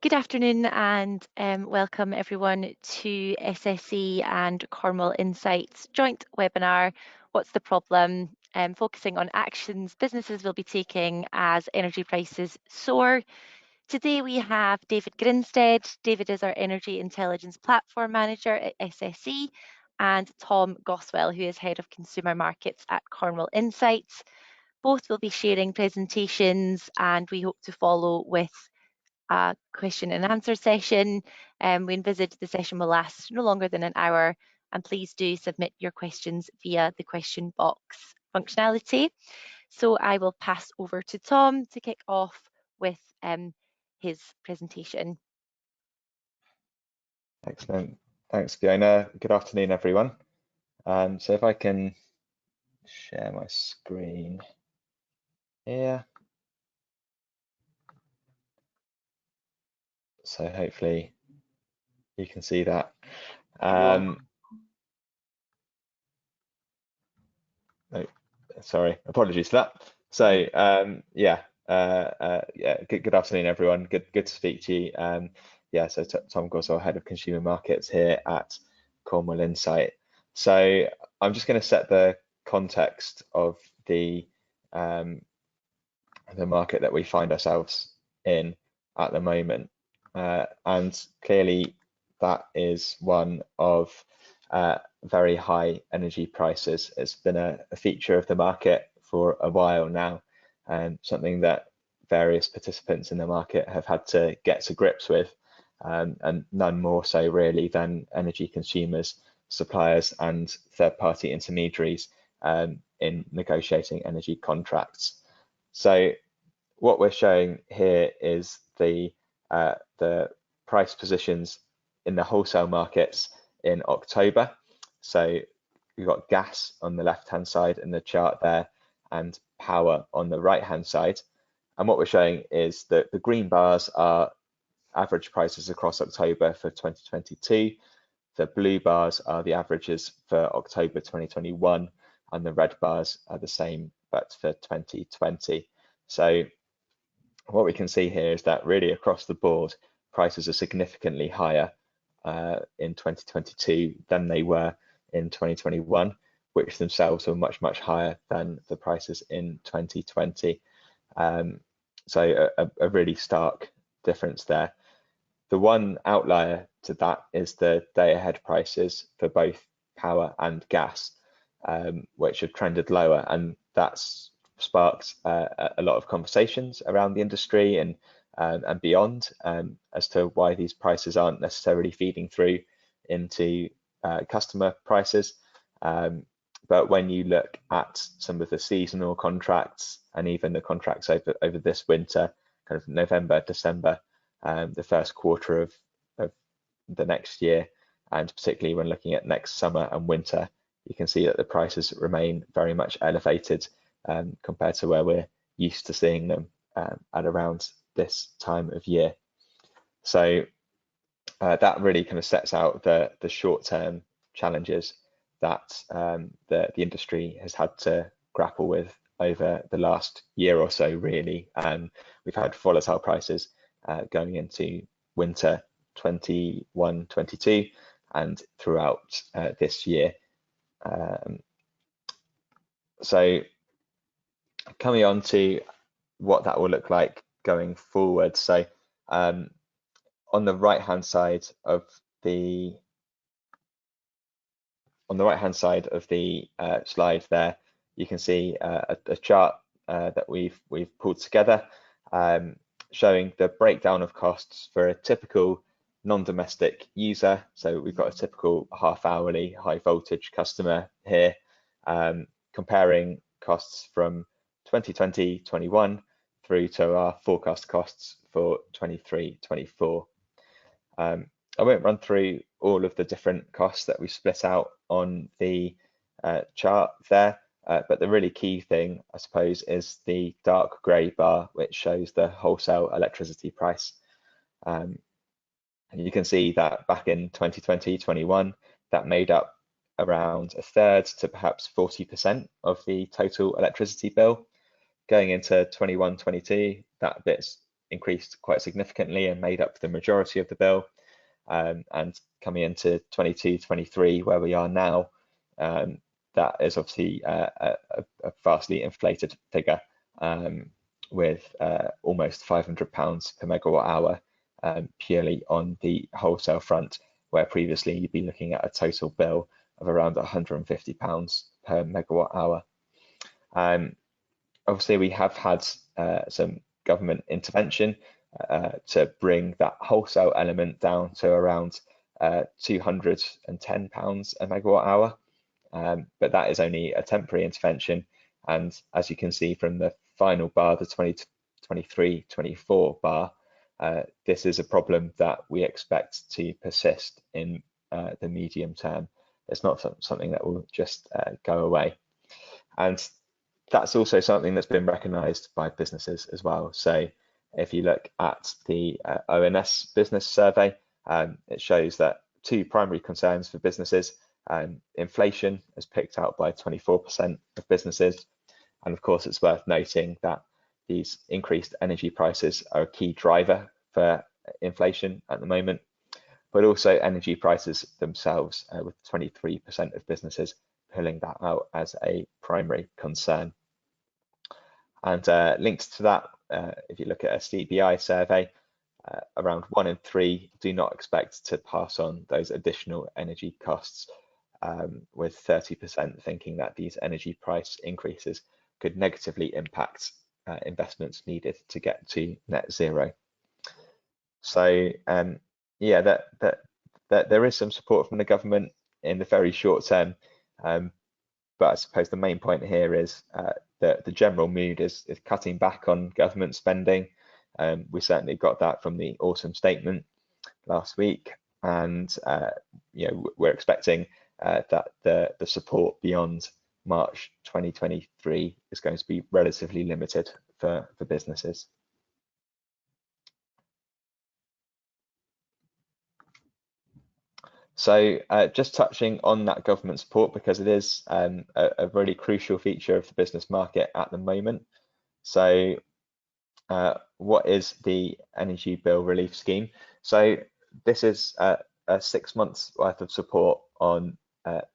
Good afternoon and welcome everyone to SSE and Cornwall Insight's joint webinar, What's the Problem? Focusing on actions businesses will be taking as energy prices soar. Today we have David Grinsted. David is our Energy Intelligence Platform Manager at SSE, and Tom Goswell, who is Head of Consumer Markets at Cornwall Insight. Both will be sharing presentations, and we hope to follow with a question and answer session. We envisage the session will last no longer than an hour, and please do submit your questions via the question box functionality. So I will pass over to Tom to kick off with his presentation. Excellent. Thanks, Fiona. Good afternoon, everyone. So if I can share my screen here. So hopefully you can see that. No, sorry, apologies for that. So good afternoon, everyone. Good to speak to you. So Tom Goswell, Head of Consumer Markets here at Cornwall Insight. So I'm just going to set the context of the market that we find ourselves in at the moment. And clearly that is one of very high energy prices. It's been a feature of the market for a while now, and something that various participants in the market have had to get to grips with, and none more so really than energy consumers, suppliers and third-party intermediaries in negotiating energy contracts. So what we're showing here is the price positions in the wholesale markets in October. So we've got gas on the left-hand side in the chart there, and power on the right-hand side. And what we're showing is that the green bars are average prices across October for 2022. The blue bars are the averages for October 2021, and the red bars are the same but for 2020. So what we can see here is that really across the board, prices are significantly higher in 2022 than they were in 2021, which themselves were much higher than the prices in 2020. So a really stark difference there. The one outlier to that is the day-ahead prices for both power and gas, which have trended lower, and that's sparked a lot of conversations around the industry and beyond as to why these prices aren't necessarily feeding through into customer prices. But when you look at some of the seasonal contracts and even the contracts over this winter, kind of November, December, the first quarter of the next year, and particularly when looking at next summer and winter, you can see that the prices remain very much elevated compared to where we're used to seeing them at around this time of year. So that really kind of sets out the short-term challenges that the industry has had to grapple with over the last year or so, really. We've had volatile prices going into winter 21-22 and throughout this year. So coming on to what that will look like going forward. So on the right hand side of the slide there, you can see a chart that we've pulled together showing the breakdown of costs for a typical non-domestic user. So we've got a typical half-hourly high voltage customer here, comparing costs from 2020-21 through to our forecast costs for 23-24. I won't run through all of the different costs that we split out on the chart there, but the really key thing, I suppose, is the dark grey bar, which shows the wholesale electricity price. And you can see that back in 2020-21, that made up around a third to perhaps 40% of the total electricity bill. Going into 21-22, that bit's increased quite significantly and made up the majority of the bill. And coming into 22-23, where we are now, that is obviously a vastly inflated figure, with almost £500 per megawatt hour, purely on the wholesale front, where previously you'd be looking at a total bill of around £150 per megawatt hour. Obviously, we have had some government intervention to bring that wholesale element down to around £210 a megawatt hour, but that is only a temporary intervention. And as you can see from the final bar, the 2023-24 bar, this is a problem that we expect to persist in the medium term. It's not something that will just go away. And that's also something that's been recognised by businesses as well. So if you look at the ONS business survey, it shows that two primary concerns for businesses: inflation is picked out by 24% of businesses. And of course, it's worth noting that these increased energy prices are a key driver for inflation at the moment, but also energy prices themselves, with 23% of businesses pulling that out as a primary concern. And linked to that, if you look at a CBI survey, around 1 in 3 do not expect to pass on those additional energy costs, with 30% thinking that these energy price increases could negatively impact investments needed to get to net zero. So yeah, that there is some support from the government in the very short term, but I suppose the main point here is that the general mood is cutting back on government spending. We certainly got that from the autumn statement last week, and you know, we're expecting that the support beyond March 2023 is going to be relatively limited for businesses. So just touching on that government support, because it is a really crucial feature of the business market at the moment. So what is the Energy Bill Relief Scheme? So this is a 6 months worth of support on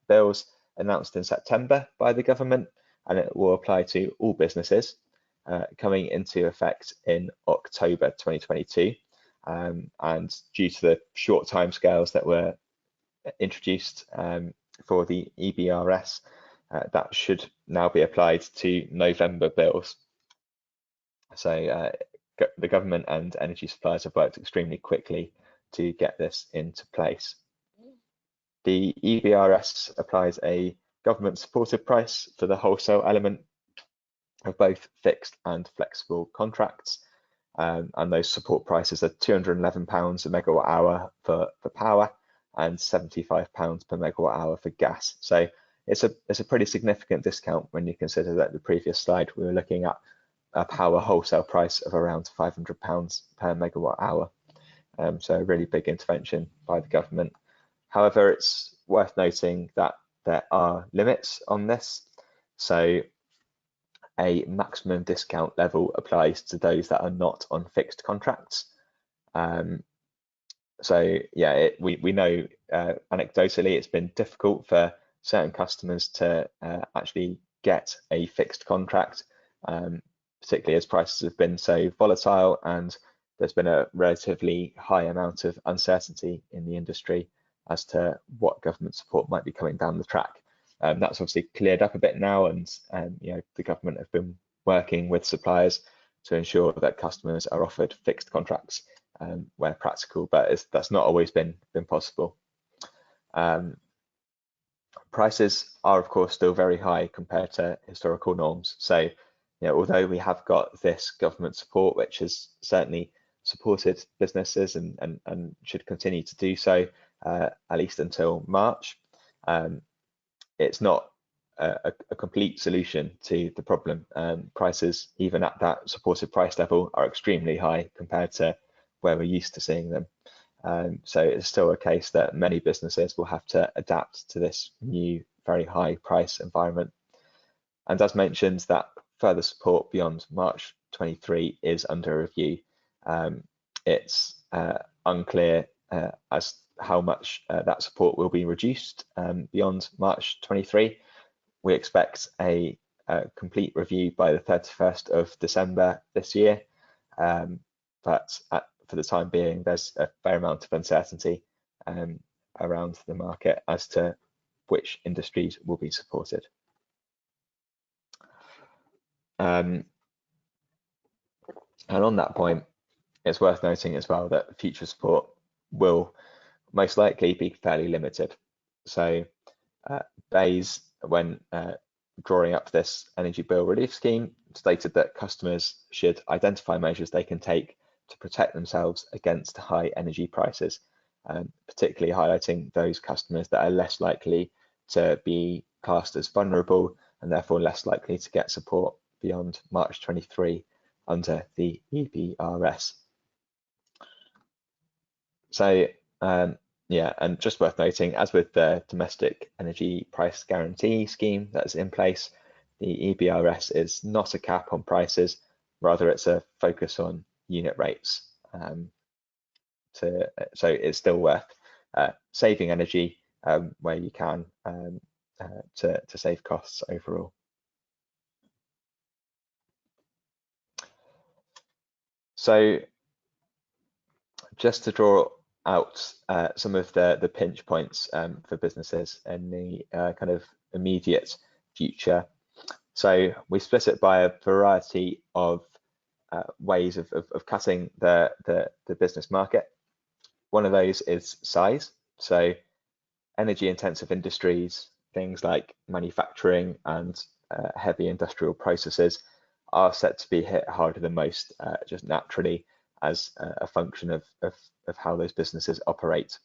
bills announced in September by the government, and it will apply to all businesses, coming into effect in October 2022. And due to the short timescales that were introduced for the EBRS, that should now be applied to November bills. So the government and energy suppliers have worked extremely quickly to get this into place. The EBRS applies a government supported price for the wholesale element of both fixed and flexible contracts, and those support prices are £211 a megawatt hour for power and £75 per megawatt hour for gas. So it's a pretty significant discount when you consider that the previous slide we were looking at a power wholesale price of around £500 per megawatt hour. So a really big intervention by the government. However, it's worth noting that there are limits on this. So a maximum discount level applies to those that are not on fixed contracts. So yeah, we know anecdotally it's been difficult for certain customers to actually get a fixed contract, particularly as prices have been so volatile and there's been a relatively high amount of uncertainty in the industry as to what government support might be coming down the track. That's obviously cleared up a bit now, and you know, the government have been working with suppliers to ensure that customers are offered fixed contracts where practical, but that's not always been possible. Prices are of course still very high compared to historical norms. So, you know, although we have got this government support, which has certainly supported businesses and should continue to do so at least until March, it's not a complete solution to the problem. Prices, even at that supported price level, are extremely high compared to where we're used to seeing them. So it's still a case that many businesses will have to adapt to this new, very high price environment. And as mentioned, that further support beyond March 23 is under review. It's unclear as how much that support will be reduced beyond March 23. We expect a complete review by the 31st of December this year, but for the time being, there's a fair amount of uncertainty around the market as to which industries will be supported. And on that point, it's worth noting as well that future support will most likely be fairly limited. So BEIS, when drawing up this energy bill relief scheme, stated that customers should identify measures they can take to protect themselves against high energy prices, particularly highlighting those customers that are less likely to be classed as vulnerable and therefore less likely to get support beyond March 23 under the EBRS. So yeah, and just worth noting, as with the domestic energy price guarantee scheme that's in place, the EBRS is not a cap on prices, rather it's a focus on unit rates. So it's still worth saving energy where you can to save costs overall. So just to draw out some of the pinch points for businesses in the kind of immediate future. So we split it by a variety of ways of cutting the business market. One of those is size. So energy intensive industries, things like manufacturing and heavy industrial processes are set to be hit harder than most, just naturally as a function of how those businesses operate.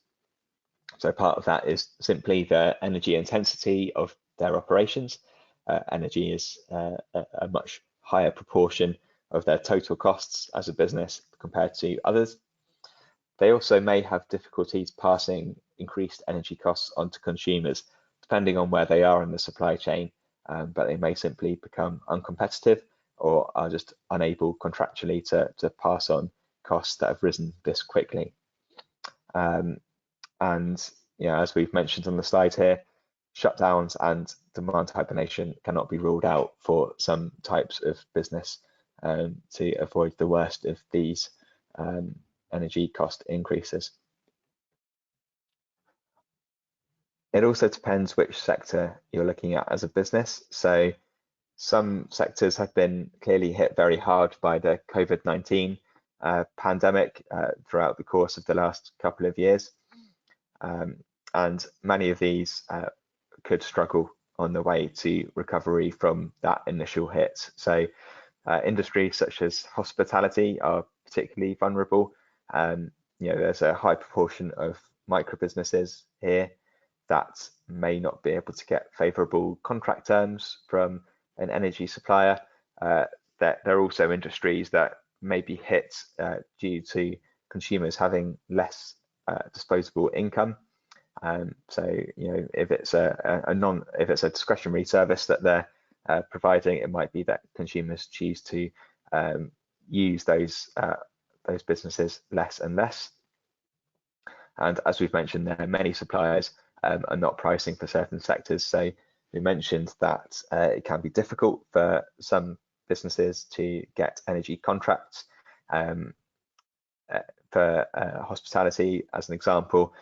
So part of that is simply the energy intensity of their operations. Energy is a much higher proportion of their total costs as a business compared to others. They also may have difficulties passing increased energy costs onto consumers, depending on where they are in the supply chain, but they may simply become uncompetitive or are just unable contractually to pass on costs that have risen this quickly. And as we've mentioned on the slide here, shutdowns and demand hibernation cannot be ruled out for some types of business to avoid the worst of these energy cost increases. It also depends which sector you're looking at as a business. So some sectors have been clearly hit very hard by the COVID-19 pandemic throughout the course of the last couple of years. And many of these could struggle on the way to recovery from that initial hit. So industries such as hospitality are particularly vulnerable. There's a high proportion of micro businesses here that may not be able to get favourable contract terms from an energy supplier. There are also industries that may be hit due to consumers having less disposable income. So if it's a discretionary service that they're providing, it might be that consumers choose to use those businesses less and less. And as we've mentioned, there are many suppliers are not pricing for certain sectors. So we mentioned that it can be difficult for some businesses to get energy contracts. For hospitality, as an example,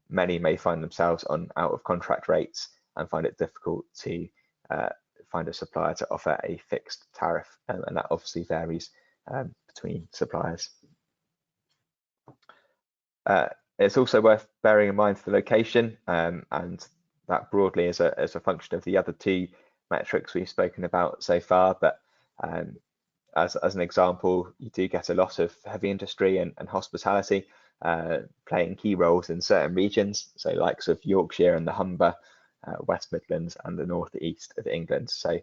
many may find themselves on out of contract rates and find it difficult to find a supplier to offer a fixed tariff, and that obviously varies between suppliers. It's also worth bearing in mind the location, and that broadly is a function of the other two metrics we've spoken about so far. But as an example, you do get a lot of heavy industry and hospitality playing key roles in certain regions, so likes of Yorkshire and the Humber, West Midlands and the North East of England. So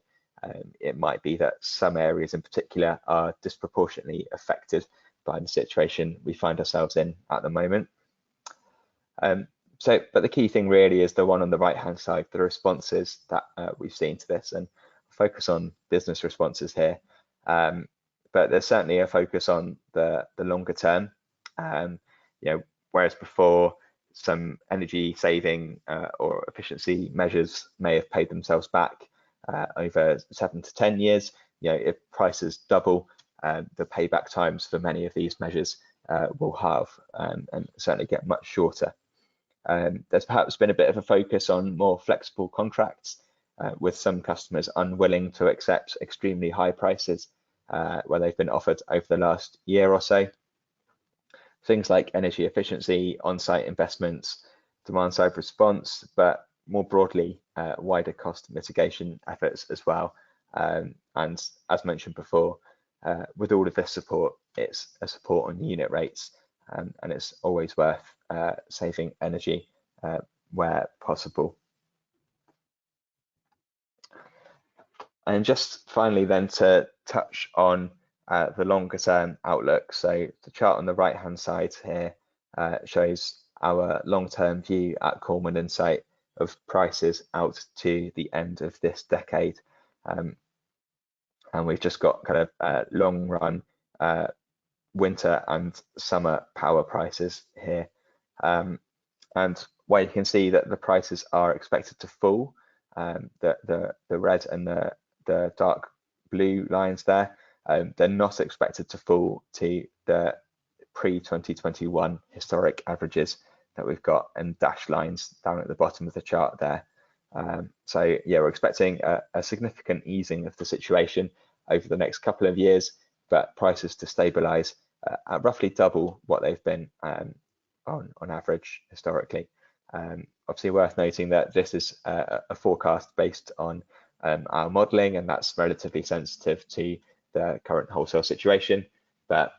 it might be that some areas in particular are disproportionately affected by the situation we find ourselves in at the moment. But the key thing really is the one on the right hand side, the responses that we've seen to this, and focus on business responses here. but there's certainly a focus on the longer term. Whereas before some energy saving or efficiency measures may have paid themselves back over 7 to 10 years, if prices double, the payback times for many of these measures will halve and certainly get much shorter. There's perhaps been a bit of a focus on more flexible contracts, with some customers unwilling to accept extremely high prices where they've been offered over the last year or so. Things like energy efficiency, on-site investments, demand-side response, but more broadly, wider cost mitigation efforts as well. And as mentioned before, with all of this support, it's a support on unit rates, and it's always worth saving energy where possible. And just finally then to touch on the longer term outlook. So the chart on the right hand side here shows our long-term view at Cornwall Insight of prices out to the end of this decade. And we've just got kind of long run winter and summer power prices here. And where you can see that the prices are expected to fall, the red and the dark blue lines there, they're not expected to fall to the pre-2021 historic averages that we've got, and dashed lines down at the bottom of the chart there. So yeah, we're expecting a significant easing of the situation over the next couple of years, but prices to stabilize at roughly double what they've been on average historically. Obviously worth noting that this is a forecast based on our modelling, and that's relatively sensitive to the current wholesale situation. But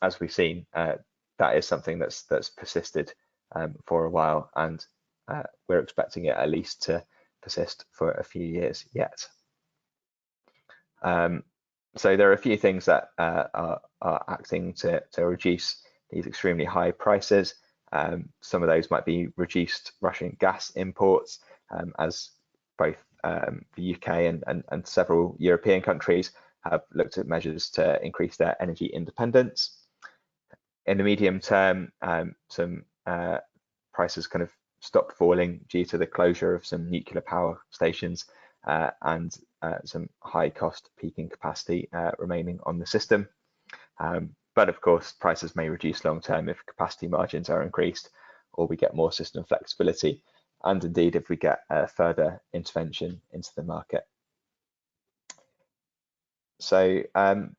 as we've seen, that is something that's persisted for a while, and we're expecting it at least to persist for a few years yet. So there are a few things that are acting to reduce these extremely high prices. Some of those might be reduced Russian gas imports, as both the UK and several European countries have looked at measures to increase their energy independence. In the medium term, some prices kind of stopped falling due to the closure of some nuclear power stations and some high cost peaking capacity remaining on the system. But of course, prices may reduce long term if capacity margins are increased, or we get more system flexibility, and indeed if we get further intervention into the market. So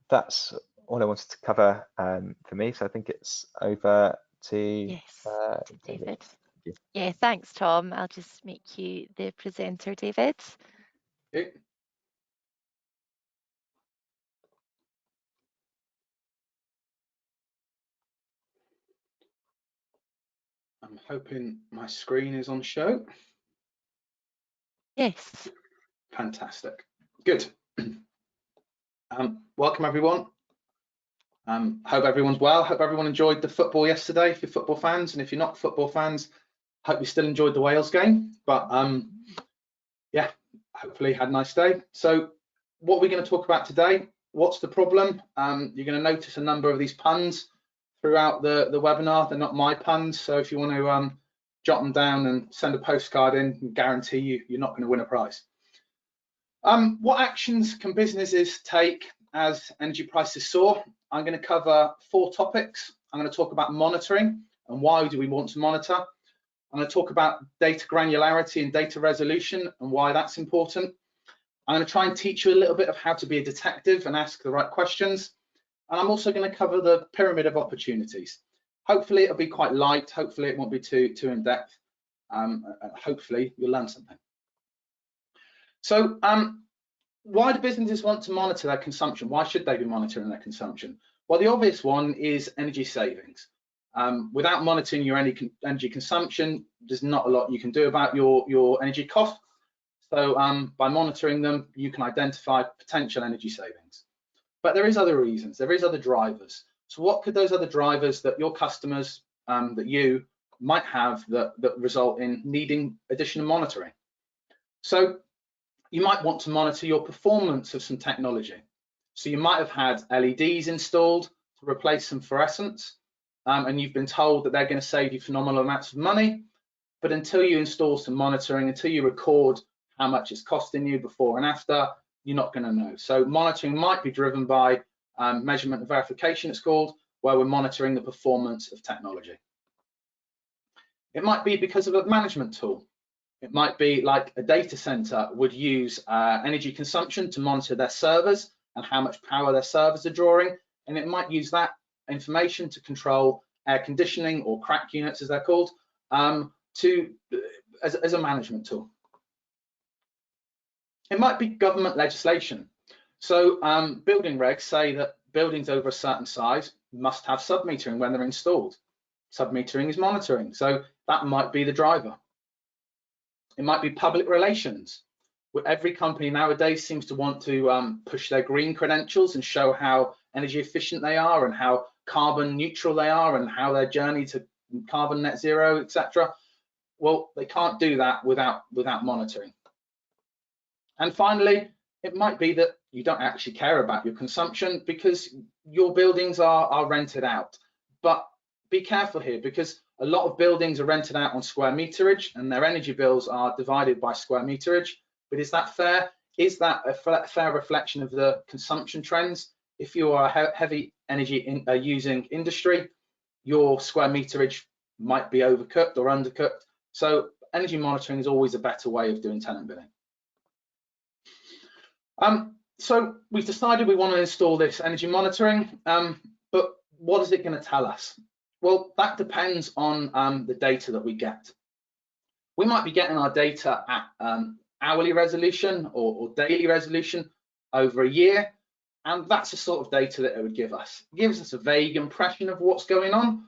that's all I wanted to cover for me. So I think it's over to David. Yeah, thanks, Tom. I'll just make you the presenter, David. Okay. I'm hoping my screen is on show. Yes. Fantastic. Good. Welcome, everyone. Hope everyone's well. Hope everyone enjoyed the football yesterday, if you're football fans. And if you're not football fans, hope you still enjoyed the Wales game. But yeah, hopefully had a nice day. So what we're going to talk about today, what's the problem? You're going to notice a number of these puns throughout the webinar. They're not my puns, so if you want to jot them down and send a postcard in, I guarantee you're not going to win a prize. What actions can businesses take as energy prices soar? I'm going to cover 4 topics. I'm going to talk about monitoring and why do we want to monitor. I'm going to talk about data granularity and data resolution and why that's important. I'm going to try and teach you a little bit of how to be a detective and ask the right questions. And I'm also going to cover the pyramid of opportunities. Hopefully it'll be quite light. Hopefully it won't be too in depth. And hopefully you'll learn something. So why do businesses want to monitor their consumption? Why should they be monitoring their consumption? Well, the obvious one is energy savings. Without monitoring your energy consumption, there's not a lot you can do about your energy costs. So by monitoring them, you can identify potential energy savings. But there is other reasons, there is other drivers. So what could those other drivers that your customers, that you might have that result in needing additional monitoring? So you might want to monitor your performance of some technology. So you might have had LEDs installed to replace some fluorescents, and you've been told that they're going to save you phenomenal amounts of money. But until you install some monitoring, until you record how much it's costing you before and after, you're not going to know. So monitoring might be driven by measurement and verification, it's called, where we're monitoring the performance of technology. It might be because of a management tool. It might be like a data center would use energy consumption to monitor their servers and how much power their servers are drawing, and it might use that information to control air conditioning or crack units, as they're called, as a management tool. It might be government legislation. So building regs say that buildings over a certain size must have submetering when they're installed. Submetering is monitoring, so that might be the driver. It might be public relations. Every company nowadays seems to want to push their green credentials and show how energy efficient they are and how carbon neutral they are and how their journey to carbon net zero, etc. Well, they can't do that without monitoring. And finally, it might be that you don't actually care about your consumption because your buildings are rented out. But be careful here, because a lot of buildings are rented out on square meterage and their energy bills are divided by square meterage. But is that fair? Is that a fair reflection of the consumption trends? If you are a heavy energy using industry, your square meterage might be overcooked or undercooked. So energy monitoring is always a better way of doing tenant billing. So we've decided we want to install this energy monitoring, but what is it going to tell us? Well, that depends on the data that we get. We might be getting our data at hourly resolution or daily resolution over a year, and that's the sort of data that it would give us. It gives us a vague impression of what's going on,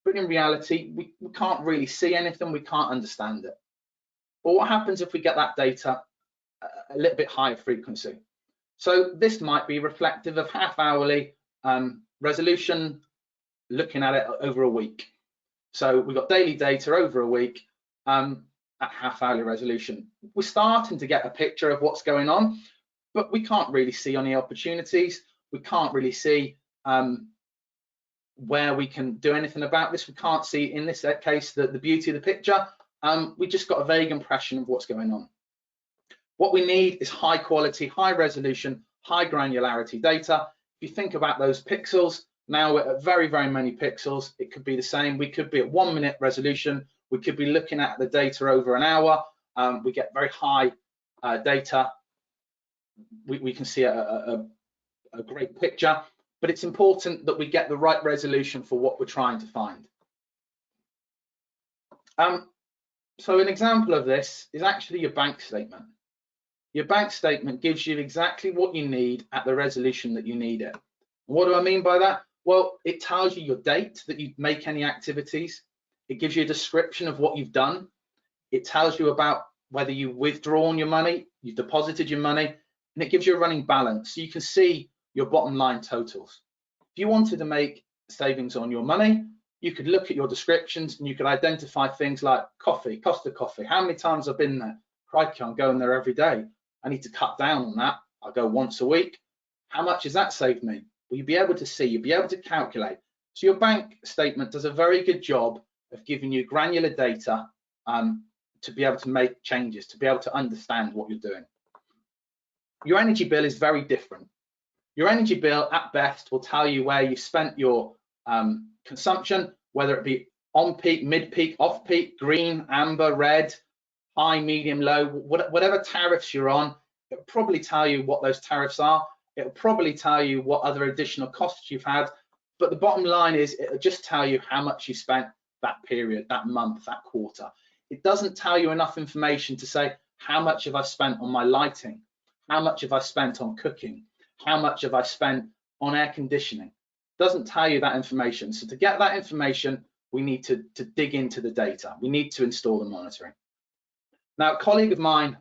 but in reality, we can't really see anything, we can't understand it. But what happens if we get that data a little bit higher frequency? So this might be reflective of half-hourly resolution, looking at it over a week. So we've got daily data over a week at half-hourly resolution. We're starting to get a picture of what's going on, but we can't really see any opportunities. We can't really see where we can do anything about this. We can't see, in this case, the beauty of the picture. We just got a vague impression of what's going on. What we need is high quality, high resolution, high granularity data. If you think about those pixels, now we're at very, very many pixels. It could be the same. We could be at 1 minute resolution. We could be looking at the data over an hour. We get very high data. We can see a great picture, but it's important that we get the right resolution for what we're trying to find. So an example of this is actually your bank statement. Your bank statement gives you exactly what you need at the resolution that you need it. What do I mean by that? Well, it tells you your date that you make any activities. It gives you a description of what you've done. It tells you about whether you've withdrawn your money, you've deposited your money, and it gives you a running balance. So you can see your bottom line totals. If you wanted to make savings on your money, you could look at your descriptions and you could identify things like coffee, cost of coffee, how many times I've been there. Crikey, I'm going there every day. I need to cut down on that. I'll go once a week. How much has that saved me? Will you be able to see, you'll be able to calculate. So your bank statement does a very good job of giving you granular data to be able to make changes, to be able to understand what you're doing. Your energy bill is very different. Your energy bill at best will tell you where you spent your consumption, whether it be on peak, mid peak, off peak, green, amber, red, high, medium, low, whatever tariffs you're on. It'll probably tell you what those tariffs are. It'll probably tell you what other additional costs you've had. But the bottom line is it'll just tell you how much you spent that period, that month, that quarter. It doesn't tell you enough information to say, how much have I spent on my lighting? How much have I spent on cooking? How much have I spent on air conditioning? It doesn't tell you that information. So to get that information, we need to dig into the data. We need to install the monitoring. Now, a colleague of mine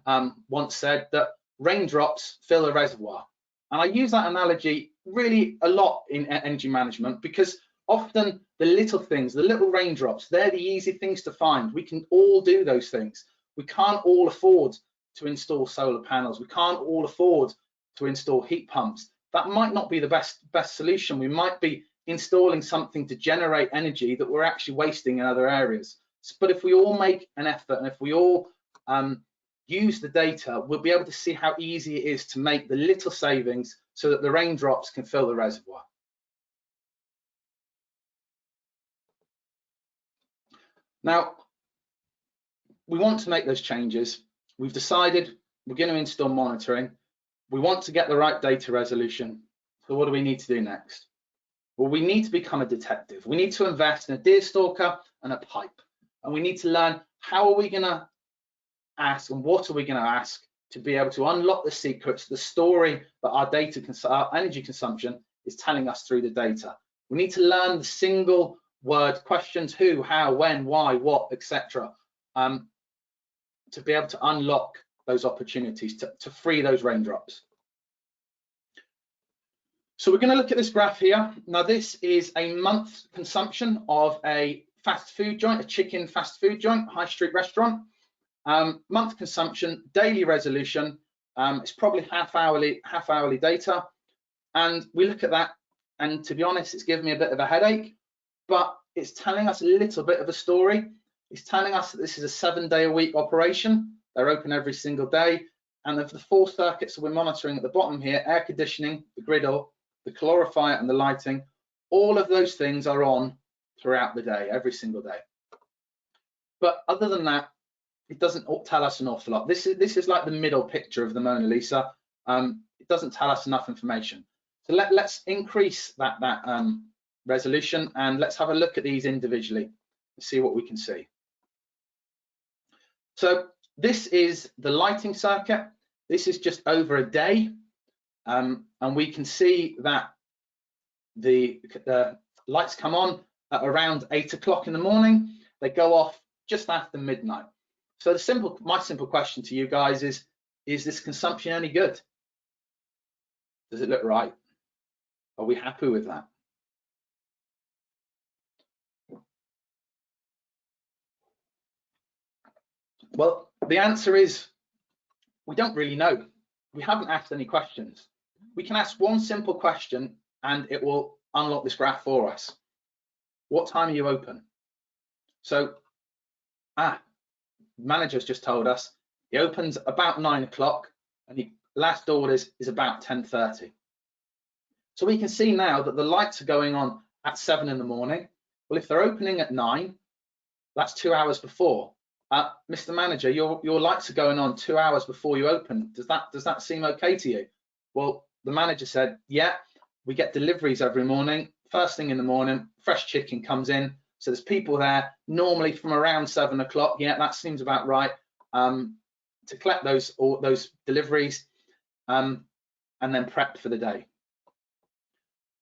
once said that raindrops fill a reservoir. And I use that analogy really a lot in energy management, because often the little things, the little raindrops, they're the easy things to find. We can all do those things. We can't all afford to install solar panels. We can't all afford to install heat pumps. that might not be the best solution. We might be installing something to generate energy that we're actually wasting in other areas. But if we all make an effort, and if we all use the data, we'll be able to see how easy it is to make the little savings so that the raindrops can fill the reservoir. Now, we want to make those changes. We've decided we're going to install monitoring. We want to get the right data resolution. So what do we need to do next? Well, we need to become a detective. We need to invest in a deer stalker and a pipe. And we need to learn how are we going to ask and what are we going to ask to be able to unlock the secrets, the story that our our energy consumption is telling us through the data. We need to learn the single word questions: who, how, when, why, what, etc. To be able to unlock those opportunities to free those raindrops. So we're going to look at this graph here. Now this is a month consumption of a fast food joint, a chicken fast food joint, high street restaurant. Month consumption, daily resolution. It's probably half hourly data. And we look at that, and to be honest, it's given me a bit of a headache, but it's telling us a little bit of a story. It's telling us that this is a 7-day-a-week operation. They're open every single day. And of the 4 circuits that we're monitoring at the bottom here, air conditioning, the griddle, the glorifier, and the lighting, all of those things are on throughout the day, every single day. But other than that, it doesn't tell us an awful lot. This is like the middle picture of the Mona Lisa. It doesn't tell us enough information. So let's increase that resolution, and let's have a look at these individually and see what we can see. So this is the lighting circuit. This is just over a day, and we can see that the lights come on at around 8 o'clock in the morning. They go off just after midnight. So my simple question to you guys is this consumption any good? Does it look right? Are we happy with that? Well, the answer is we don't really know. We haven't asked any questions. We can ask one simple question and it will unlock this graph for us. What time are you open? So, manager's just told us he opens about 9 o'clock and the last orders is about 10:30. So we can see now that the lights are going on at 7 in the morning. Well, if they're opening at 9, that's 2 hours before. Mr. Manager, your lights are going on 2 hours before you open. Does that seem okay to you? Well, the manager said, yeah, we get deliveries every morning. First thing in the morning, fresh chicken comes in. So there's people there normally from around 7 o'clock. Yeah, that seems about right, to collect those deliveries and then prep for the day.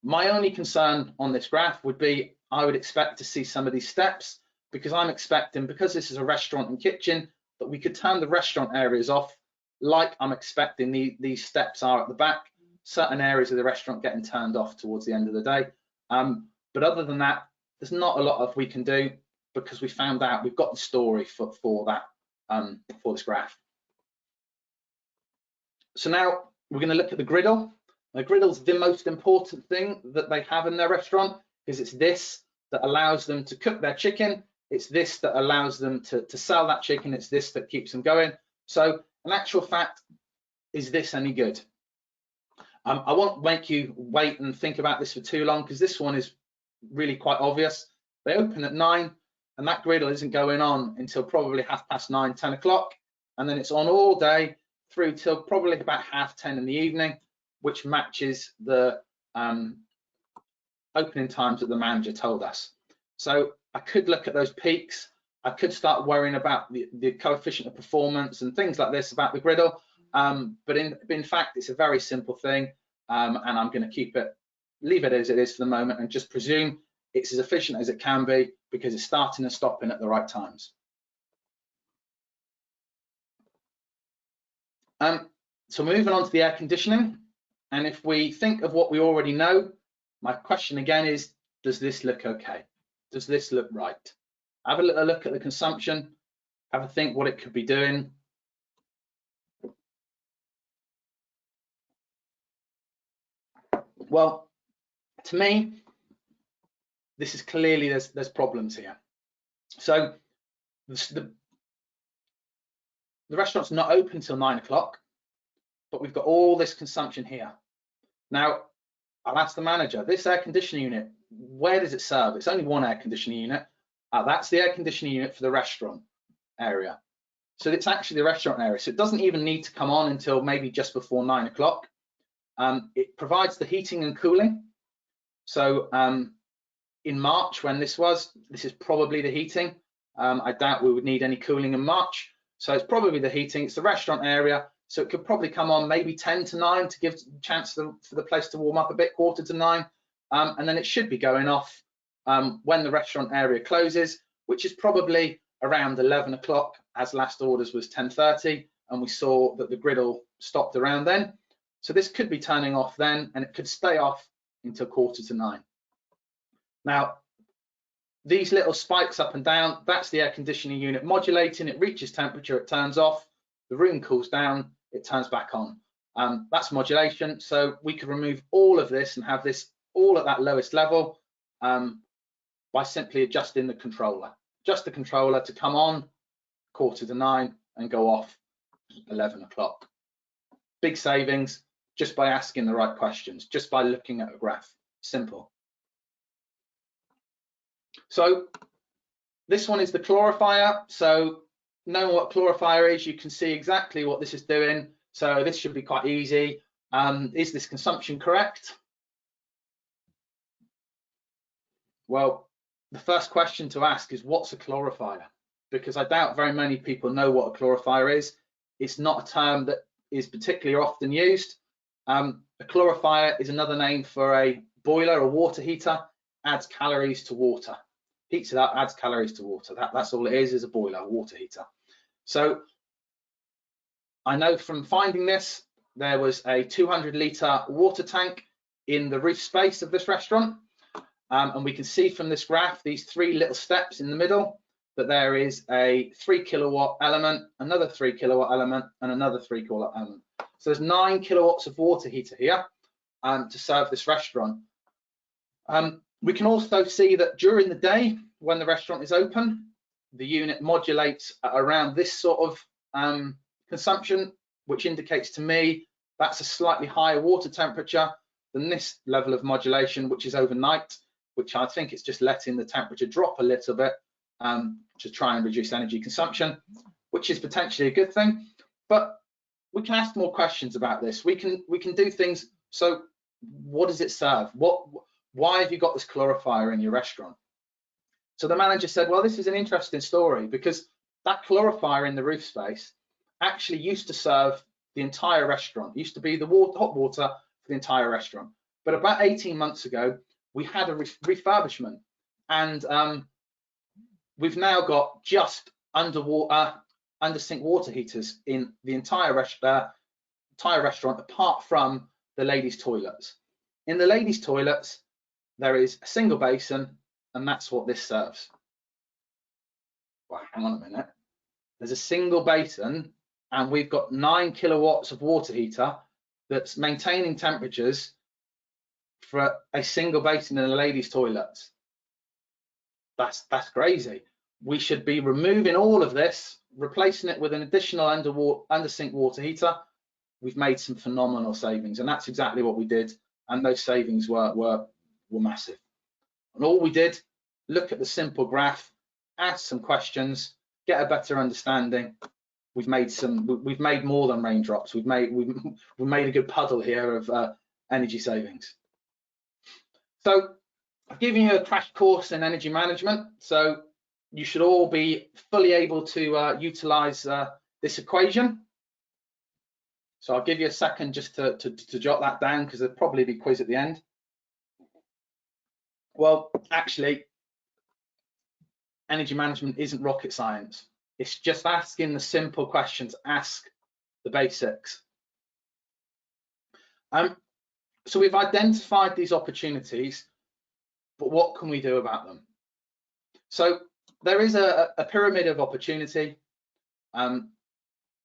My only concern on this graph would be I would expect to see some of these steps, because I'm expecting, because this is a restaurant and kitchen, that we could turn the restaurant areas off, like I'm expecting these steps are at the back, certain areas of the restaurant getting turned off towards the end of the day. But other than that, there's not a lot we can do, because we found out we've got the story for this graph. So now we're going to look at the griddle. The griddle's the most important thing that they have in their restaurant, because it's this that allows them to cook their chicken. It's this that allows them to sell that chicken. It's this that keeps them going. So in actual fact, is this any good? I won't make you wait and think about this for too long, because this one is really quite obvious. They open at 9 and that griddle isn't going on until probably 9:30, 10 o'clock. And then it's on all day through till probably about 10:30 in the evening, which matches the opening times that the manager told us. So I could look at those peaks. I could start worrying about the coefficient of performance and things like this about the griddle. But in fact, it's a very simple thing, and I'm going to leave it as it is for the moment, and just presume it's as efficient as it can be, because it's starting and stopping at the right times. So moving on to the air conditioning, and if we think of what we already know, my question again is, does this look okay? Does this look right? Have a little look at the consumption, have a think what it could be doing. Well, to me, this is clearly there's problems here. So the restaurant's not open till 9 o'clock, but we've got all this consumption here. Now, I'll ask the manager, this air conditioning unit, where does it serve? It's only one air conditioning unit. That's the air conditioning unit for the restaurant area. So it's actually the restaurant area. So it doesn't even need to come on until maybe just before 9 o'clock. It provides the heating and cooling. So in March, when this is probably the heating. I doubt we would need any cooling in March. So it's probably the heating. It's the restaurant area. So it could probably come on maybe 10 to 9 to give a chance for the place to warm up a bit, quarter to 9. And then it should be going off when the restaurant area closes, which is probably around 11 o'clock, as last orders was 10:30. And we saw that the griddle stopped around then. So this could be turning off then, and it could stay off until quarter to 9. Now, these little spikes up and down, that's the air conditioning unit modulating. It reaches temperature, it turns off, the room cools down, it turns back on. That's modulation. So we could remove all of this and have this all at that lowest level by simply adjusting the controller. Just the controller to come on quarter to 9 and go off 11 o'clock. Big savings just by asking the right questions, just by looking at a graph. Simple. So this one is the glorifier. So knowing what glorifier is, you can see exactly what this is doing. So this should be quite easy. Is this consumption correct? Well, the first question to ask is, what's a glorifier? Because I doubt very many people know what a glorifier is. It's not a term that is particularly often used. A glorifier is another name for a boiler, a water heater, adds calories to water. Heats it up, adds calories to water. That's all it is a boiler, a water heater. So I know from finding this, there was a 200-litre water tank in the roof space of this restaurant. And we can see from this graph, these 3 little steps in the middle, that there is a 3 kilowatt element, another 3 kilowatt element, and another 3 kilowatt element. So there's 9 kilowatts of water heater here to serve this restaurant. We can also see that during the day, when the restaurant is open, the unit modulates around this sort of consumption, which indicates to me that's a slightly higher water temperature than this level of modulation, which is overnight, which I think it's just letting the temperature drop a little bit to try and reduce energy consumption, which is potentially a good thing. But we can ask more questions about this. We can do things. So what does it serve? Why have you got this glorifier in your restaurant? So the manager said, well, this is an interesting story, because that glorifier in the roof space actually used to serve the entire restaurant. It used to be the hot water for the entire restaurant. But about 18 months ago, we had a refurbishment, and we've now got just under sink water heaters in the entire restaurant, apart from the ladies' toilets. In the ladies' toilets, there is a single basin, and that's what this serves. Well, hang on a minute. There's a single basin, and we've got 9 kilowatts of water heater that's maintaining temperatures for a single basin in the ladies' toilets. That's crazy. We should be removing all of this, replacing it with an additional under sink water heater. We've made some phenomenal savings, and that's exactly what we did. And those savings were massive. And all we did, look at the simple graph, ask some questions, get a better understanding. We've made more than raindrops. We've made a good puddle here of energy savings. So I've given you a crash course in energy management. So you should all be fully able to utilize this equation. So I'll give you a second just to jot that down, because there'll probably be a quiz at the end. Well, actually, energy management isn't rocket science. It's just asking the simple questions, ask the basics. So we've identified these opportunities, but what can we do about them? So there is a pyramid of opportunity. The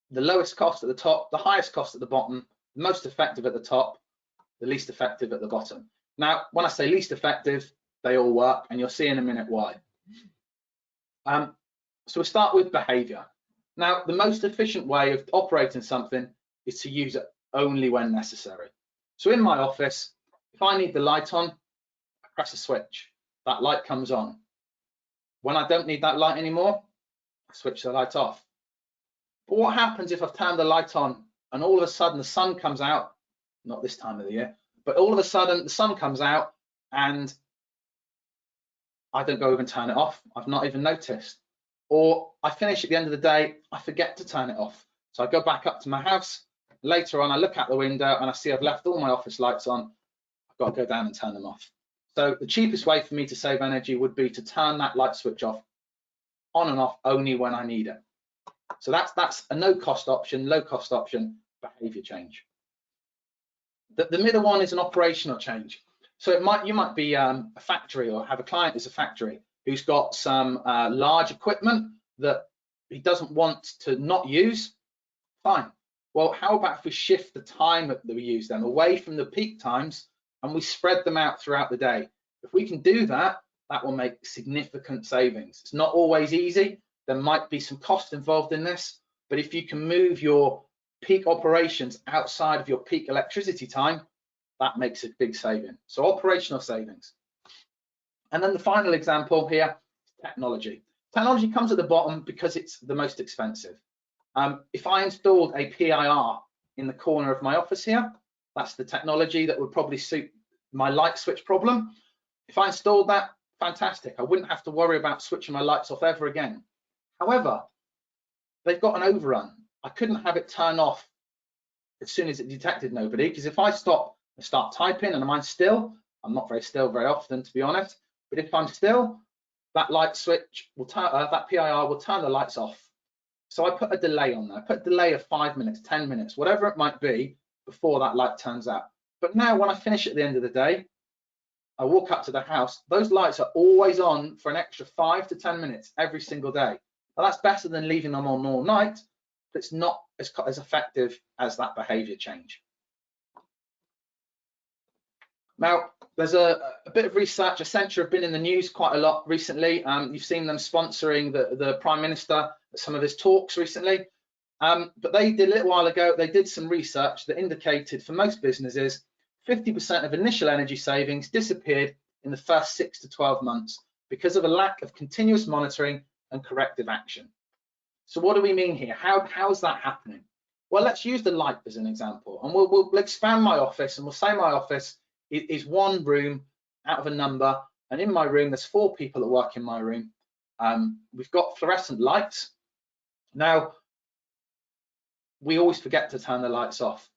lowest cost at the top, the highest cost at the bottom, the most effective at the top, the least effective at the bottom. Now, when I say least effective, they all work, and you'll see in a minute why. So we'll start with behavior. Now, the most efficient way of operating something is to use it only when necessary. So in my office, if I need the light on, I press a switch, that light comes on. When I don't need that light anymore, I switch the light off. But what happens if I've turned the light on and all of a sudden the sun comes out, not this time of the year, but all of a sudden the sun comes out and I don't go over and turn it off, I've not even noticed. Or I finish at the end of the day, I forget to turn it off. So I go back up to my house, later on I look out the window and I see I've left all my office lights on, I've got to go down and turn them off. So the cheapest way for me to save energy would be to turn that light switch off, on and off only when I need it. So that's a no cost option, low cost option, behavior change. The middle one is an operational change. So you might be a factory or have a client who's a factory who's got some large equipment that he doesn't want to not use. Fine. Well, how about if we shift the time that we use them away from the peak times and we spread them out throughout the day? If we can do that, that will make significant savings. It's not always easy. There might be some cost involved in this, but if you can move your peak operations outside of your peak electricity time, that makes a big saving. So operational savings. And then the final example here, technology. Technology comes at the bottom because it's the most expensive. If I installed a PIR in the corner of my office here, that's the technology that would probably suit my light switch problem. If I installed that, fantastic. I wouldn't have to worry about switching my lights off ever again. However, they've got an overrun. I couldn't have it turn off as soon as it detected nobody, because if I stop and start typing and I'm still, I'm not very still very often, to be honest, but if I'm still, that light switch will turn, that PIR will turn the lights off. So I put a delay on there. I put a delay of 5 minutes, 10 minutes, whatever it might be before that light turns out. But now when I finish at the end of the day, I walk up to the house, those lights are always on for an extra 5 to 10 minutes every single day. Now that's better than leaving them on all night, but it's not as effective as that behavior change. Now, there's a bit of research. Accenture have been in the news quite a lot recently. You've seen them sponsoring the Prime Minister at some of his talks recently. But they did a little while ago, they did some research that indicated for most businesses, 50% of initial energy savings disappeared in the first 6 to 12 months because of a lack of continuous monitoring and corrective action. So what do we mean here? How is that happening? Well, let's use the light as an example, and we'll expand my office, and we'll say my office is one room out of a number, and in my room there's 4 people that work in my room. We've got fluorescent lights. Now, we always forget to turn the lights off.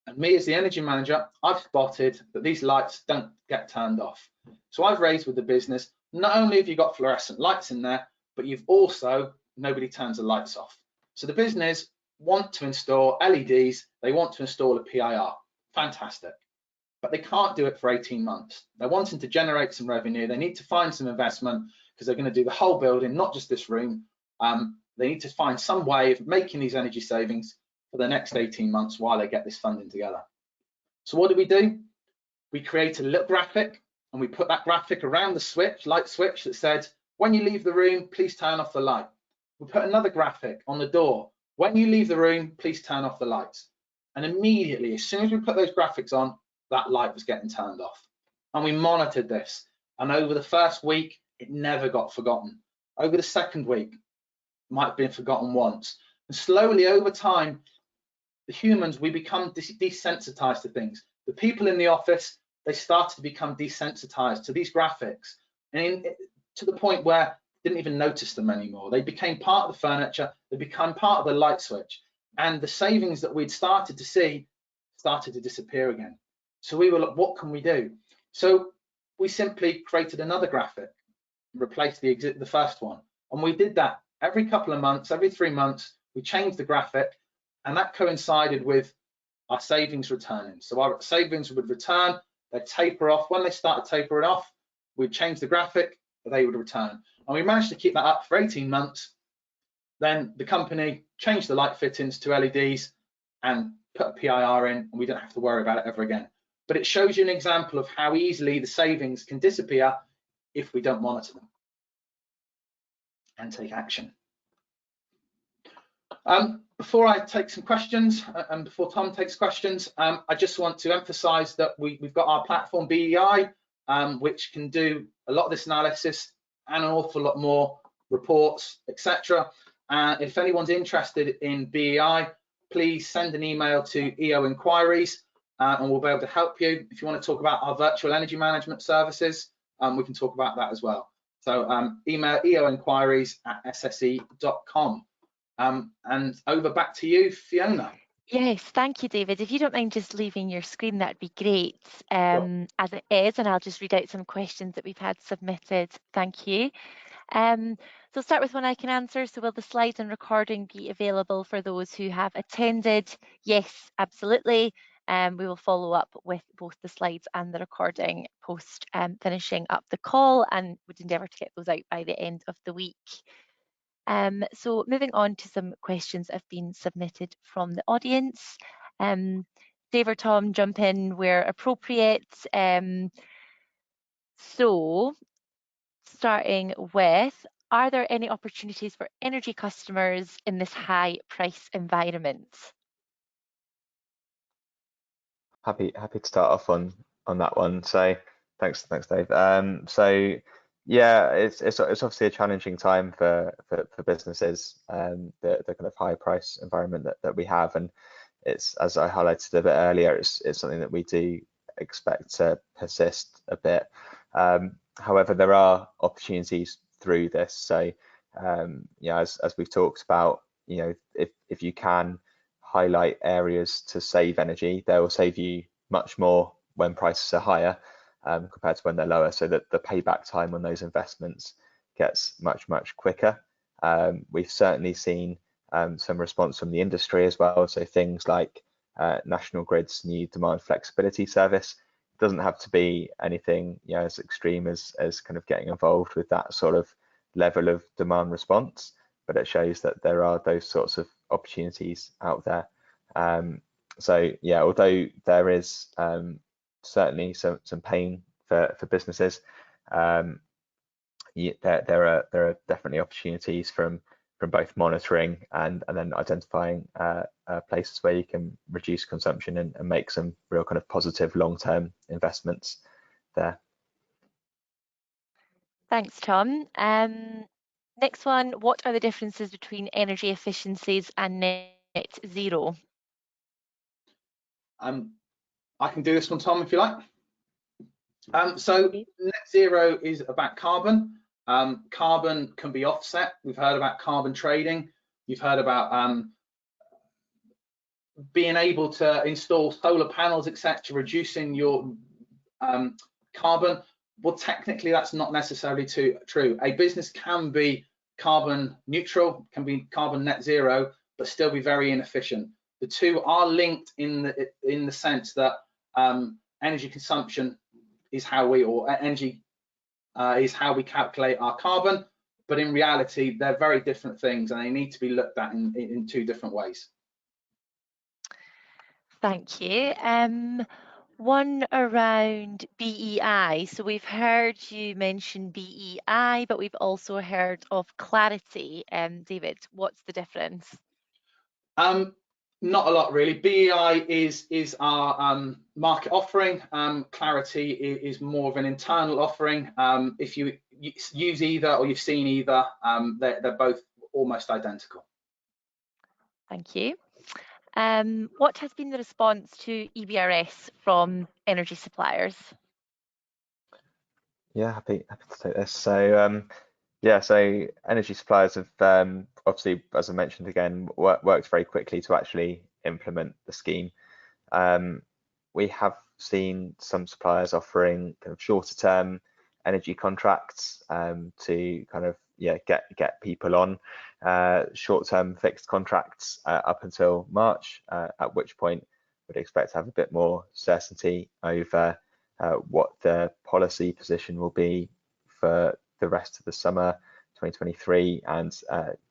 And me as the energy manager, I've spotted that these lights don't get turned off. So I've raised with the business, not only have you got fluorescent lights in there, but you've also, nobody turns the lights off. So the business want to install LEDs, they want to install a PIR, fantastic. But they can't do it for 18 months. They're wanting to generate some revenue, they need to find some investment because they're going to do the whole building, not just this room. They need to find some way of making these energy savings for the next 18 months while they get this funding together. So what do? We created a little graphic and we put that graphic around the switch, light switch, that said, when you leave the room, please turn off the light. We put another graphic on the door. When you leave the room, please turn off the lights. And immediately, as soon as we put those graphics on, that light was getting turned off. And we monitored this. And over the first week, it never got forgotten. Over the second week, it might have been forgotten once. And slowly over time, the humans, we become desensitized to things. The people in the office, they started to become desensitized to these graphics, and to the point where didn't even notice them anymore. They became part of the furniture, they became part of the light switch, and the savings that we'd started to see started to disappear again. So we were like, what can we do? So we simply created another graphic, replaced the first one, and we did that every couple of months, every 3 months. We changed the graphic, and that coincided with our savings returning. So our savings would return, they'd taper off. When they started tapering off, we'd change the graphic, they would return. And we managed to keep that up for 18 months. Then the company changed the light fittings to LEDs and put a PIR in, and we don't have to worry about it ever again. but it shows you an example of how easily the savings can disappear if we don't monitor them and take action. Before I take some questions and before Tom takes questions, I just want to emphasize that we've got our platform BEI, which can do a lot of this analysis and an awful lot more, reports, etc. If anyone's interested in BEI, please send an email to EO Inquiries and we'll be able to help you. If you want to talk about our virtual energy management services, we can talk about that as well. So email eoinquiries@sse.com. And over back to you, Fiona. Yes, thank you, David. If you don't mind just leaving your screen, that'd be great, Sure. as it is, and I'll just read out some questions that we've had submitted. Thank you. So I'll start with one I can answer. So will the slides and recording be available for those who have attended? Yes, absolutely. We will follow up with both the slides and the recording post finishing up the call, and would endeavour to get those out by the end of the week. So moving on to some questions that have been submitted from the audience. Dave or Tom, jump in where appropriate. So starting with, are there any opportunities for energy customers in this high price environment? Happy to start off on that one. So thanks Dave. So yeah, it's obviously a challenging time for businesses, the kind of high price environment that we have, and it's, as I highlighted a bit earlier, it's something that we do expect to persist a bit. However, there are opportunities through this. So yeah, as we've talked about, you know, if you can highlight areas to save energy, they will save you much more when prices are higher compared to when they're lower, so that the payback time on those investments gets much quicker. We've certainly seen some response from the industry as well, so things like National Grid's new demand flexibility service. It doesn't have to be anything, you know, as extreme as kind of getting involved with that sort of level of demand response, but it shows that there are those sorts of opportunities out there. So yeah, although there is certainly some pain for businesses, yeah, there are definitely opportunities from both monitoring and then identifying places where you can reduce consumption and make some real kind of positive long-term investments there. Thanks, Tom. Next one, what are the differences between energy efficiencies and net zero? I can do this one, Tom, if you like. So net zero is about carbon. Carbon can be offset. We've heard about carbon trading. You've heard about being able to install solar panels, etc., reducing your carbon. Well, technically, that's not necessarily true. A business can be carbon neutral, can be carbon net zero, but still be very inefficient. The two are linked in the sense that energy consumption is how we, or energy is how we calculate our carbon, but in reality, they're very different things, and they need to be looked at in two different ways. Thank you. One around BEI. So we've heard you mention BEI, but we've also heard of Clarity. David, what's the difference? Not a lot really. BEI is our market offering. Clarity is more of an internal offering. If you use either or you've seen either, they're both almost identical. Thank you. What has been the response to EBRS from energy suppliers? Yeah, happy to take this. So yeah, so energy suppliers have obviously, as I mentioned again, worked very quickly to actually implement the scheme. We have seen some suppliers offering kind of shorter term energy contracts to kind of get people on short-term fixed contracts up until March, at which point we'd expect to have a bit more certainty over what the policy position will be for the rest of the summer 2023 and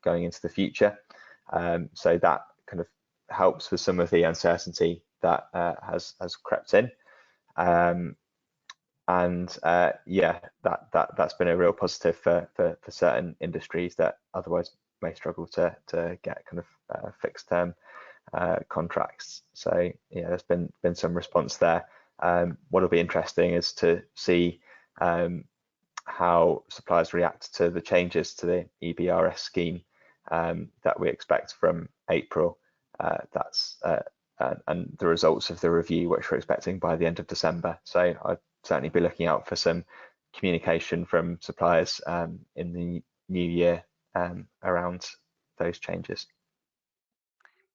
going into the future. So that kind of helps with some of the uncertainty that has crept in. Yeah, that's been a real positive for certain industries that otherwise may struggle to get kind of fixed term contracts. So yeah, there's been some response there. What'll be interesting is to see how suppliers react to the changes to the EBRS scheme that we expect from April. And the results of the review, which we're expecting by the end of December. So I'd certainly be looking out for some communication from suppliers in the new year around those changes.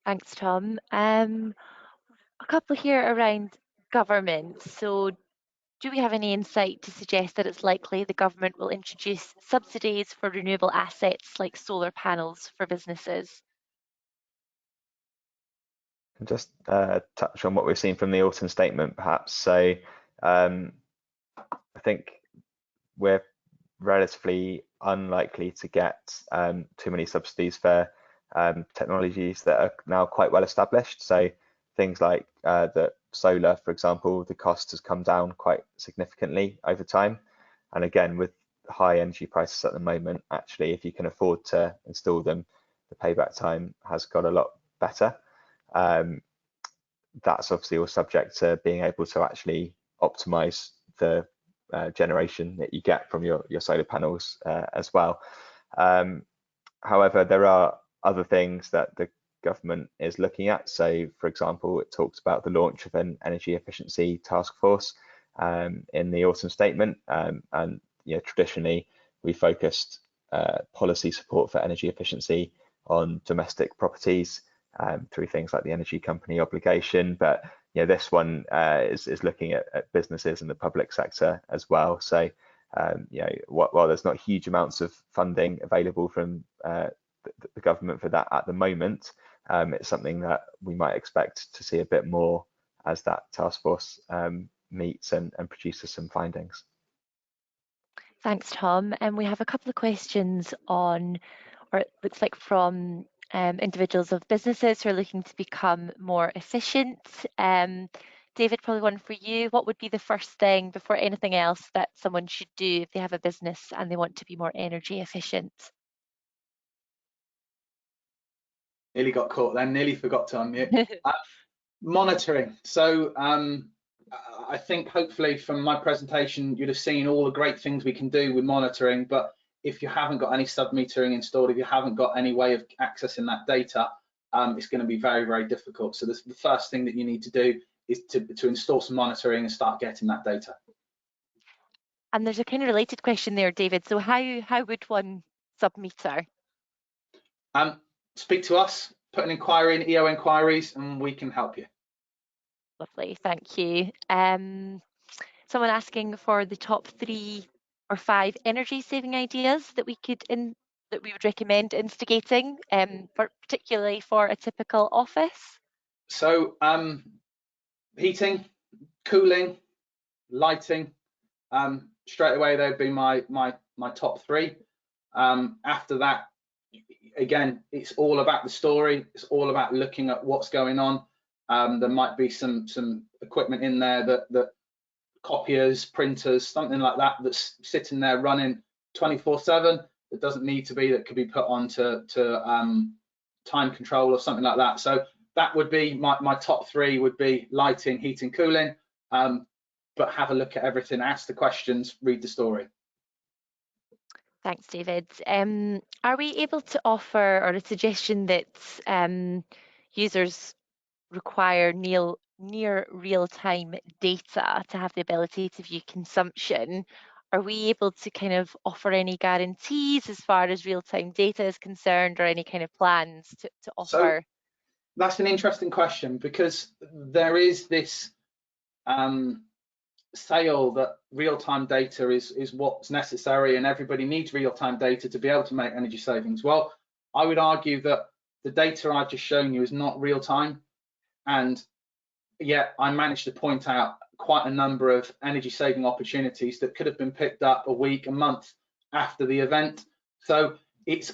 Thanks, Tom. A couple here around government. So do we have any insight to suggest that it's likely the government will introduce subsidies for renewable assets like solar panels for businesses? And just touch on what we've seen from the autumn statement, perhaps. So I think we're relatively unlikely to get too many subsidies for technologies that are now quite well established. So things like the solar, for example, the cost has come down quite significantly over time. And again, with high energy prices at the moment, actually, if you can afford to install them, the payback time has got a lot better. That's obviously all subject to being able to actually optimize the generation that you get from your solar panels as well. However, there are other things that the government is looking at. So, for example, it talks about the launch of an energy efficiency task force in the autumn statement. And traditionally, we focused policy support for energy efficiency on domestic properties through things like the energy company obligation. But this one is looking at businesses in the public sector as well. So while there's not huge amounts of funding available from the government for that at the moment, it's something that we might expect to see a bit more as that task force meets and produces some findings. Thanks, Tom. And we have a couple of questions on, or it looks like from individuals of businesses who are looking to become more efficient. David, probably one for you. What would be the first thing before anything else that someone should do if they have a business and they want to be more energy efficient? Nearly got caught then, nearly forgot to unmute. Monitoring. So I think hopefully from my presentation, you'd have seen all the great things we can do with monitoring, but if you haven't got any sub-metering installed, if you haven't got any way of accessing that data, it's going to be very, very difficult. So the first thing that you need to do is to install some monitoring and start getting that data. And there's a kind of related question there, David. So how would one sub-meter? Speak to us, put an inquiry in EO Inquiries, and we can help you. Lovely, thank you. Someone asking for the top 3 or 5 energy saving ideas that we would recommend instigating, particularly for a typical office. So heating, cooling, lighting, straight away they'd be my top 3. After that, again, it's all about the story. It's all about looking at what's going on. There might be some equipment in there that copiers, printers, something like that that's sitting there running 24/7. That doesn't need to be. That could be put on to time control or something like that. So that would be my top 3 would be lighting, heating, cooling. But have a look at everything, ask the questions, read the story. Thanks, David. Are we able to offer, or a suggestion that users require near real-time data to have the ability to view consumption? Are we able to kind of offer any guarantees as far as real-time data is concerned, or any kind of plans to offer? So that's an interesting question, because there is this sale that real-time data is what's necessary and everybody needs real-time data to be able to make energy savings. Well, I would argue that the data I've just shown you is not real-time, and yet I managed to point out quite a number of energy saving opportunities that could have been picked up a week, a month after the event. So it's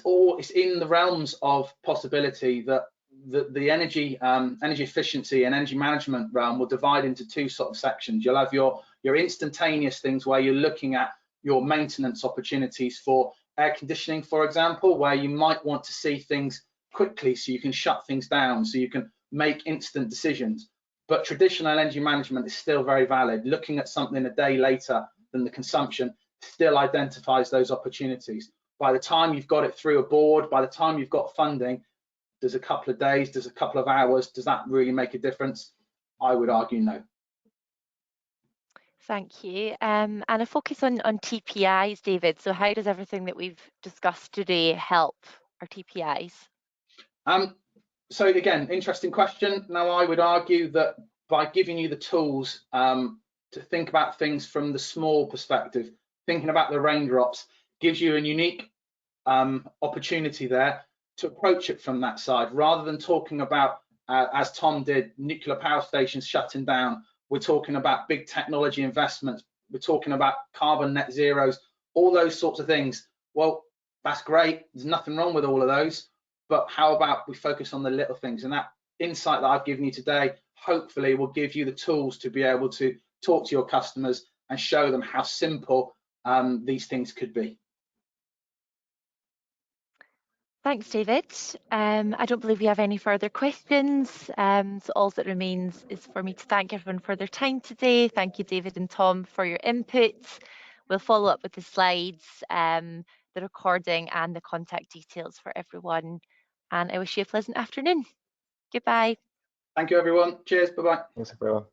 in the realms of possibility that the energy efficiency and energy management realm will divide into two sort of sections. You'll have your instantaneous things where you're looking at your maintenance opportunities for air conditioning, for example, where you might want to see things quickly so you can shut things down, so you can make instant decisions. But traditional energy management is still very valid. Looking at something a day later than the consumption still identifies those opportunities. By the time you've got it through a board, by the time you've got funding, does a couple of days, does a couple of hours, does that really make a difference? I would argue no. Thank you. And a focus on TPIs, David. So how does everything that we've discussed today help our TPIs? So again, interesting question. Now, I would argue that by giving you the tools to think about things from the small perspective, thinking about the raindrops gives you a unique opportunity there to approach it from that side, rather than talking about, as Tom did, nuclear power stations shutting down. We're talking about big technology investments. We're talking about carbon net zeros, all those sorts of things. Well, that's great. There's nothing wrong with all of those. But how about we focus on the little things? And that insight that I've given you today, hopefully will give you the tools to be able to talk to your customers and show them how simple these things could be. Thanks, David. I don't believe we have any further questions. So all that remains is for me to thank everyone for their time today. Thank you, David and Tom, for your inputs. We'll follow up with the slides, the recording and the contact details for everyone. And I wish you a pleasant afternoon. Goodbye. Thank you, everyone. Cheers. Bye-bye. Thanks, everyone.